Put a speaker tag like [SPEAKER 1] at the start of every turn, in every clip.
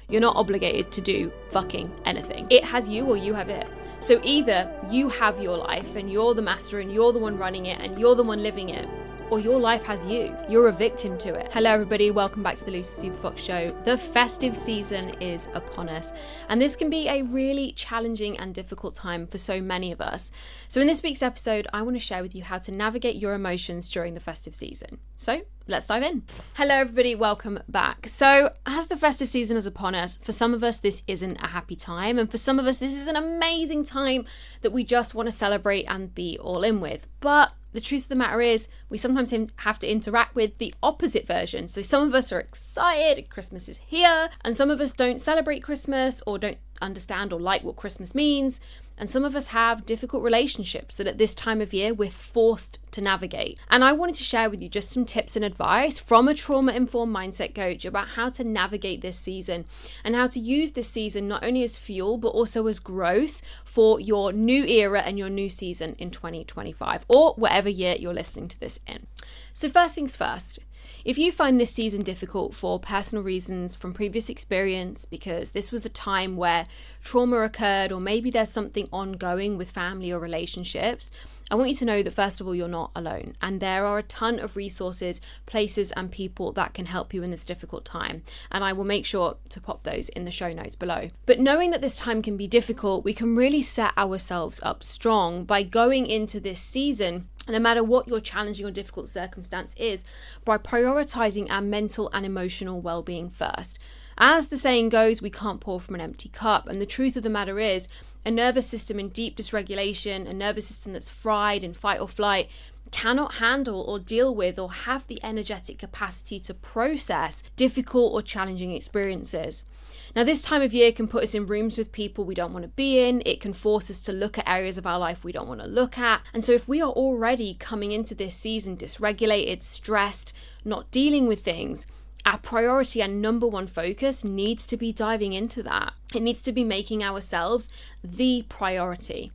[SPEAKER 1] you're not obligated to do fucking anything. It has you or you have it. So either you have your life and you're the master and you're the one running it and you're the one living it, or your life has you. You're a victim to it. Hello everybody, welcome back to the Lucy Superfox Show. The festive season is upon us, and this can be a really challenging and difficult time for so many of us. So in this week's episode, I want to share with you how to navigate your emotions during the festive season. So let's dive in. Hello everybody, welcome back. So as the festive season is upon us, for some of us this isn't a happy time, and for some of us this is an amazing time that we just want to celebrate and be all in with. But the truth of the matter is, we sometimes have to interact with the opposite version. So some of us are excited, Christmas is here, and some of us don't celebrate Christmas or don't understand or like what Christmas means. And some of us have difficult relationships that at this time of year we're forced to navigate. And I wanted to share with you just some tips and advice from a trauma-informed mindset coach about how to navigate this season and how to use this season not only as fuel but also as growth for your new era and your new season in 2025 or whatever year you're listening to this in. So first things first. If you find this season difficult for personal reasons from previous experience, because this was a time where trauma occurred, or maybe there's something ongoing with family or relationships, I want you to know that first of all, you're not alone. And there are a ton of resources, places and people that can help you in this difficult time. And I will make sure to pop those in the show notes below. But knowing that this time can be difficult, we can really set ourselves up strong by going into this season, no matter what your challenging or difficult circumstance is, by prioritizing our mental and emotional well-being first. As the saying goes, we can't pour from an empty cup. And the truth of the matter is, a nervous system in deep dysregulation, a nervous system that's fried in fight or flight, cannot handle or deal with or have the energetic capacity to process difficult or challenging experiences. Now, this time of year can put us in rooms with people we don't want to be in. It can force us to look at areas of our life we don't want to look at. And so if we are already coming into this season dysregulated, stressed, not dealing with things, our priority and number one focus needs to be diving into that. It needs to be making ourselves the priority.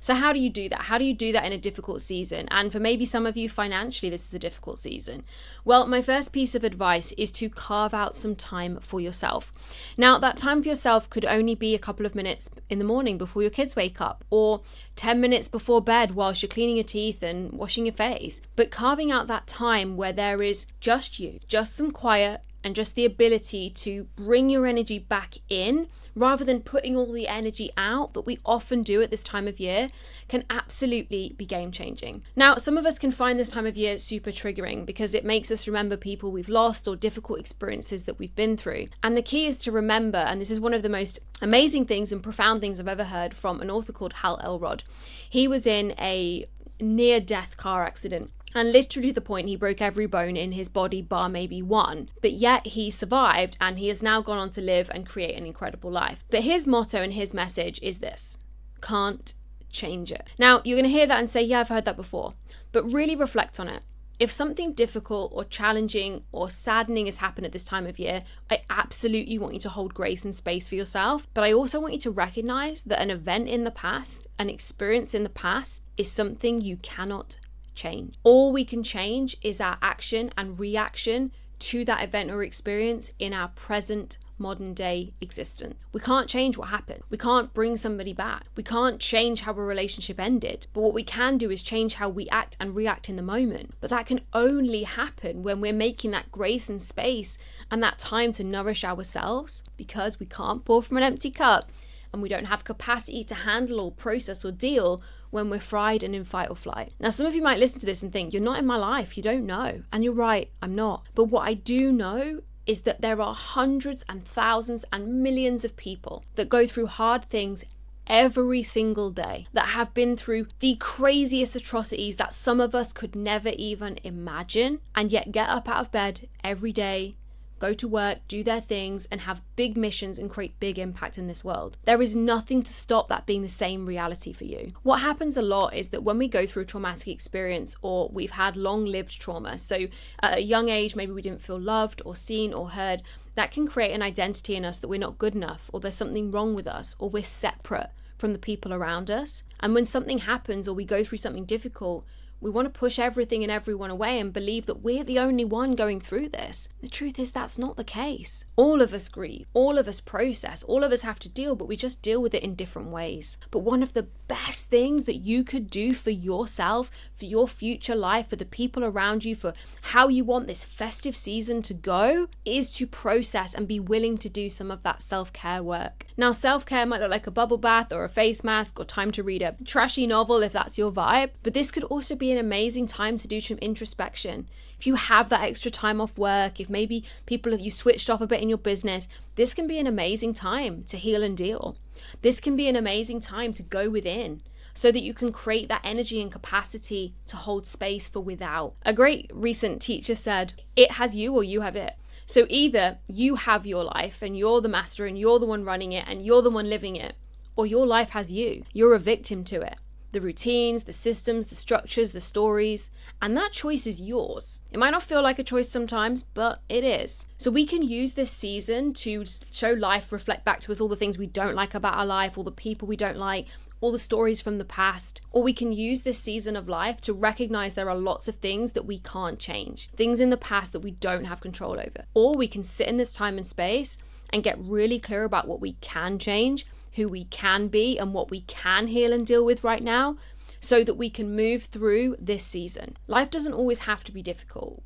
[SPEAKER 1] So how do you do that? How do you do that in a difficult season? And for maybe some of you financially, this is a difficult season. Well, my first piece of advice is to carve out some time for yourself. Now, that time for yourself could only be a couple of minutes in the morning before your kids wake up, or 10 minutes before bed whilst you're cleaning your teeth and washing your face. But carving out that time where there is just you, just some quiet, and just the ability to bring your energy back in rather than putting all the energy out that we often do at this time of year can absolutely be game changing. Now, some of us can find this time of year super triggering because it makes us remember people we've lost or difficult experiences that we've been through. And the key is to remember, and this is one of the most amazing things and profound things I've ever heard from an author called Hal Elrod. He was in a near-death car accident. And literally to the point he broke every bone in his body bar maybe one. But yet he survived, and he has now gone on to live and create an incredible life. But his motto and his message is this: can't change it. Now, you're going to hear that and say, yeah, I've heard that before. But really reflect on it. If something difficult or challenging or saddening has happened at this time of year, I absolutely want you to hold grace and space for yourself. But I also want you to recognize that an event in the past, an experience in the past, is something you cannot change. All we can change is our action and reaction to that event or experience in our present modern day existence. We can't change what happened. We can't bring somebody back. We can't change how a relationship ended. But what we can do is change how we act and react in the moment. But that can only happen when we're making that grace and space and that time to nourish ourselves, because we can't pour from an empty cup and we don't have capacity to handle or process or deal when we're fried and in fight or flight. Now, some of you might listen to this and think, you're not in my life, you don't know. And you're right, I'm not. But what I do know is that there are hundreds and thousands and millions of people that go through hard things every single day, that have been through the craziest atrocities that some of us could never even imagine, and yet get up out of bed every day, go to work, do their things, and have big missions and create big impact in this world. There is nothing to stop that being the same reality for you. What happens a lot is that when we go through a traumatic experience, or we've had long-lived trauma, so at a young age, maybe we didn't feel loved or seen or heard, that can create an identity in us that we're not good enough, or there's something wrong with us, or we're separate from the people around us. And when something happens or we go through something difficult, We want to push everything and everyone away and believe that we're the only one going through this. The truth is that's not the case. All of us grieve, all of us process, all of us have to deal, but we just deal with it in different ways. But one of the best things that you could do for yourself, for your future life, for the people around you, for how you want this festive season to go, is to process and be willing to do some of that self-care work. Now, self-care might look like a bubble bath or a face mask or time to read a trashy novel if that's your vibe, but this could also be an amazing time to do some introspection. If you have that extra time off work, if maybe you switched off a bit in your business, this can be an amazing time to heal and deal. This can be an amazing time to go within so that you can create that energy and capacity to hold space for without. A great recent teacher said, it has you or you have it. So either you have your life and you're the master and you're the one running it and you're the one living it, or your life has you. You're a victim to it. The routines, the systems, the structures, the stories, and that choice is yours. It might not feel like a choice sometimes, but it is. So we can use this season to show life reflect back to us all the things we don't like about our life, all the people we don't like, all the stories from the past. Or we can use this season of life to recognize there are lots of things that we can't change, things in the past that we don't have control over. Or we can sit in this time and space and get really clear about what we can change, who we can be, and what we can heal and deal with right now, so that we can move through this season. Life doesn't always have to be difficult.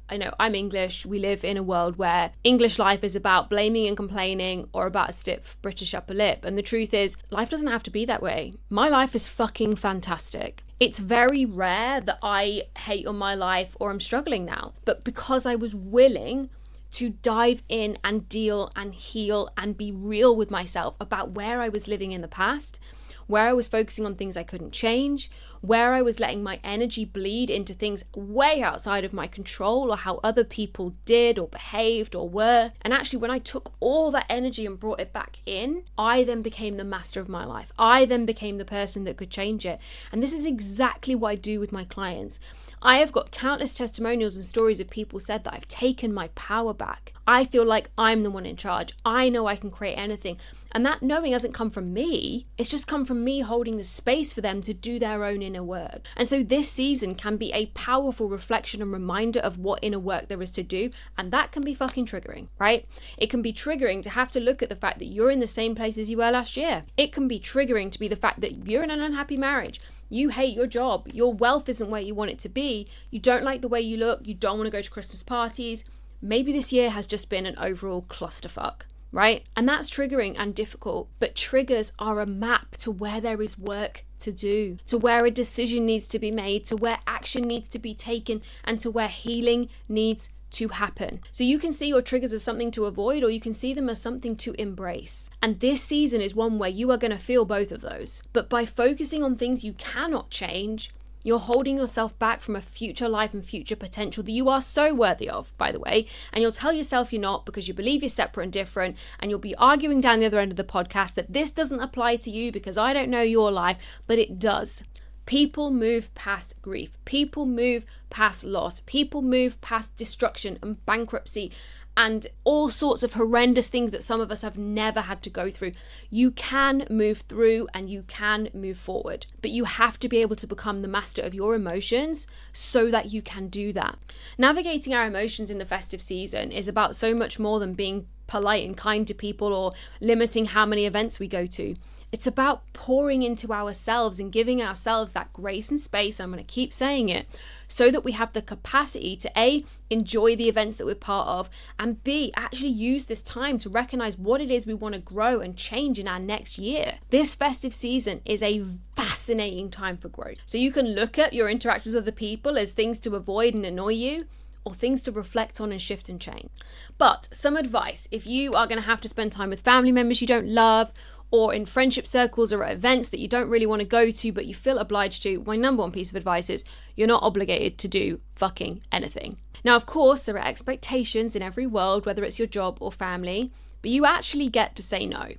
[SPEAKER 1] I know I'm English. We live in a world where English life is about blaming and complaining or about a stiff British upper lip. And the truth is, life doesn't have to be that way. My life is fucking fantastic. It's very rare that I hate on my life or I'm struggling now. But because I was willing to dive in and deal and heal and be real with myself about where I was living in the past, where I was focusing on things I couldn't change, where I was letting my energy bleed into things way outside of my control or how other people did or behaved or were. And actually, when I took all that energy and brought it back in, I then became the master of my life. I then became the person that could change it. And this is exactly what I do with my clients. I have got countless testimonials and stories of people said that I've taken my power back. I feel like I'm the one in charge. I know I can create anything. And that knowing hasn't come from me. It's just come from me holding the space for them to do their own inner work. And so this season can be a powerful reflection and reminder of what inner work there is to do. And that can be fucking triggering, right? It can be triggering to have to look at the fact that you're in the same place as you were last year. It can be triggering to be the fact that you're in an unhappy marriage. You hate your job. Your wealth isn't where you want it to be. You don't like the way you look. You don't want to go to Christmas parties. Maybe this year has just been an overall clusterfuck, right? And that's triggering and difficult. But triggers are a map to where there is work to do, to where a decision needs to be made, to where action needs to be taken, and to where healing needs to happen. So you can see your triggers as something to avoid, or you can see them as something to embrace. And this season is one where you are going to feel both of those. But by focusing on things you cannot change, you're holding yourself back from a future life and future potential that you are so worthy of, by the way. And you'll tell yourself you're not because you believe you're separate and different. And you'll be arguing down the other end of the podcast that this doesn't apply to you because I don't know your life, but it does. People move past grief. People move past loss. People move past destruction and bankruptcy and all sorts of horrendous things that some of us have never had to go through. You can move through and you can move forward, but you have to be able to become the master of your emotions so that you can do that. Navigating our emotions in the festive season is about so much more than being polite and kind to people or limiting how many events we go to. It's about pouring into ourselves and giving ourselves that grace and space, and I'm going to keep saying it, so that we have the capacity to A, enjoy the events that we're part of, and B, actually use this time to recognize what it is we want to grow and change in our next year. This festive season is a fascinating time for growth. So you can look at your interactions with other people as things to avoid and annoy you, or things to reflect on and shift and change. But some advice, if you are going to have to spend time with family members you don't love, or in friendship circles or at events that you don't really want to go to but you feel obliged to, my number one piece of advice is you're not obligated to do fucking anything. Now, of course, there are expectations in every world, whether it's your job or family, but you actually get to say no.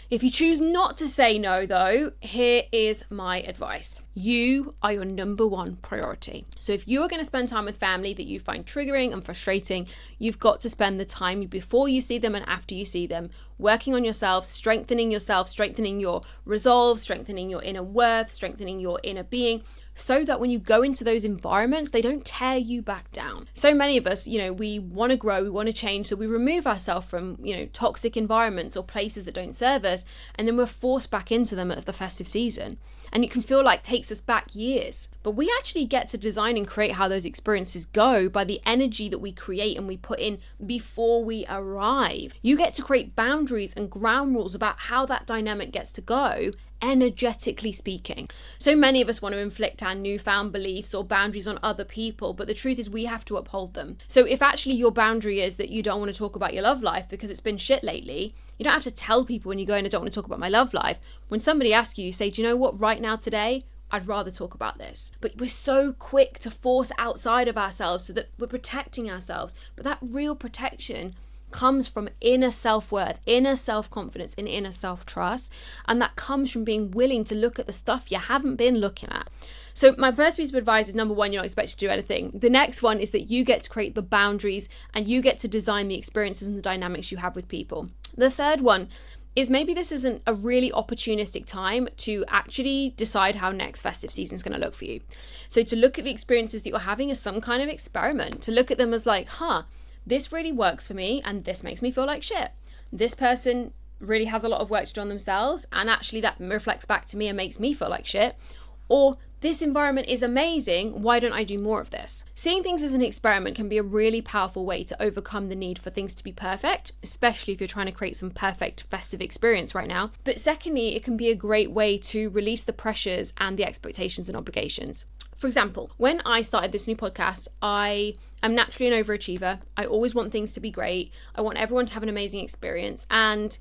[SPEAKER 1] If you choose not to say no, though, here is my advice. You are your number one priority. So if you are going to spend time with family that you find triggering and frustrating, you've got to spend the time before you see them and after you see them, working on yourself, strengthening your resolve, strengthening your inner worth, strengthening your inner being, so that when you go into those environments, they don't tear you back down. So many of us, we want to grow, we want to change, so we remove ourselves from, toxic environments or places that don't serve us, and then we're forced back into them at the festive season. And it can feel like takes us back years. But we actually get to design and create how those experiences go by the energy that we create and we put in before we arrive. You get to create boundaries and ground rules about how that dynamic gets to go, energetically speaking. So many of us want to inflict our newfound beliefs or boundaries on other people, but the truth is we have to uphold them. So if actually your boundary is that you don't want to talk about your love life because it's been shit lately, you don't have to tell people when you go in, I don't want to talk about my love life. When somebody asks you, you say, do you know what, right now today, I'd rather talk about this. But we're so quick to force outside of ourselves so that we're protecting ourselves. But that real protection comes from inner self-worth, inner self-confidence, and inner self-trust. And that comes from being willing to look at the stuff you haven't been looking at. So my first piece of advice is, number one, you're not expected to do anything. The next one is that you get to create the boundaries and you get to design the experiences and the dynamics you have with people. The third one is maybe this isn't a really opportunistic time to actually decide how next festive season is going to look for you. So to look at the experiences that you're having as some kind of experiment, to look at them as like, this really works for me and this makes me feel like shit. This person really has a lot of work to do on themselves and actually that reflects back to me and makes me feel like shit. Or this environment is amazing, why don't I do more of this? Seeing things as an experiment can be a really powerful way to overcome the need for things to be perfect, especially if you're trying to create some perfect festive experience right now. But secondly, it can be a great way to release the pressures and the expectations and obligations. For example, when I started this new podcast, I am naturally an overachiever. I always want things to be great. I want everyone to have an amazing experience. And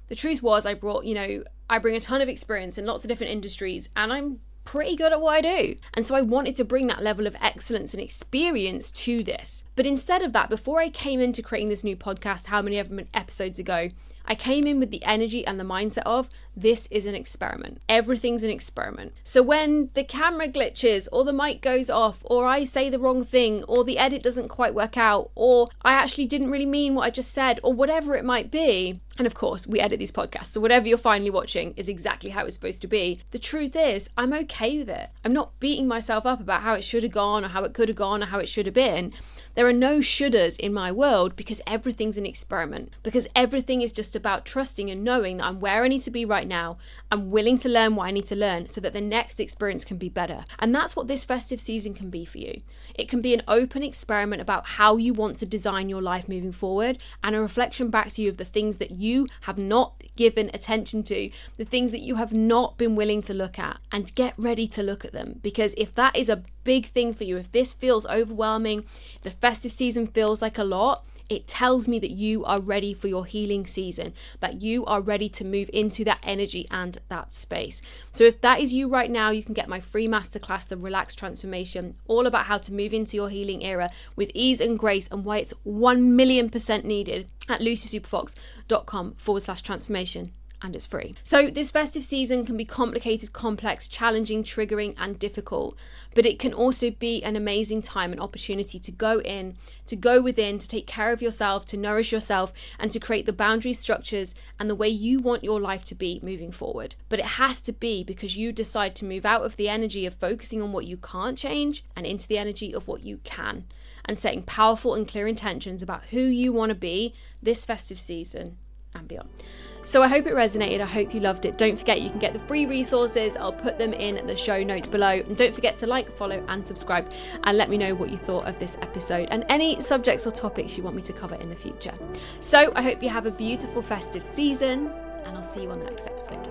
[SPEAKER 1] the truth was I bring a ton of experience in lots of different industries and I'm pretty good at what I do. And so I wanted to bring that level of excellence and experience to this. But instead of that, before I came into creating this new podcast, how many episodes ago, I came in with the energy and the mindset of this is an experiment. Everything's an experiment. So when the camera glitches or the mic goes off or I say the wrong thing or the edit doesn't quite work out or I actually didn't really mean what I just said or whatever it might be, and of course we edit these podcasts, so whatever you're finally watching is exactly how it's supposed to be. The truth is I'm okay with it. I'm not beating myself up about how it should have gone or how it could have gone or how it should have been. There are no shouldas in my world because everything's an experiment, because everything is just about trusting and knowing that I'm where I need to be right now. I'm willing to learn what I need to learn so that the next experience can be better. And that's what this festive season can be for you. It can be an open experiment about how you want to design your life moving forward and a reflection back to you of the things that you have not given attention to, the things that you have not been willing to look at, and get ready to look at them. Because if that is a big thing for you, if this feels overwhelming, the festive season feels like a lot, it tells me that you are ready for your healing season, that you are ready to move into that energy and that space. So if that is you right now, you can get my free masterclass, The Relaxed Transformation, all about how to move into your healing era with ease and grace and why it's 1,000,000% needed at lucysuperfox.com/transformation. And it's free. So this festive season can be complicated, complex, challenging, triggering, and difficult, but it can also be an amazing time, an opportunity to go in, to go within, to take care of yourself, to nourish yourself, and to create the boundary structures and the way you want your life to be moving forward. But it has to be because you decide to move out of the energy of focusing on what you can't change and into the energy of what you can, and setting powerful and clear intentions about who you want to be this festive season and beyond. So I hope it resonated. I hope you loved it. Don't forget you can get the free resources. I'll put them in the show notes below. And don't forget to like, follow and subscribe and let me know what you thought of this episode and any subjects or topics you want me to cover in the future. So I hope you have a beautiful festive season and I'll see you on the next episode.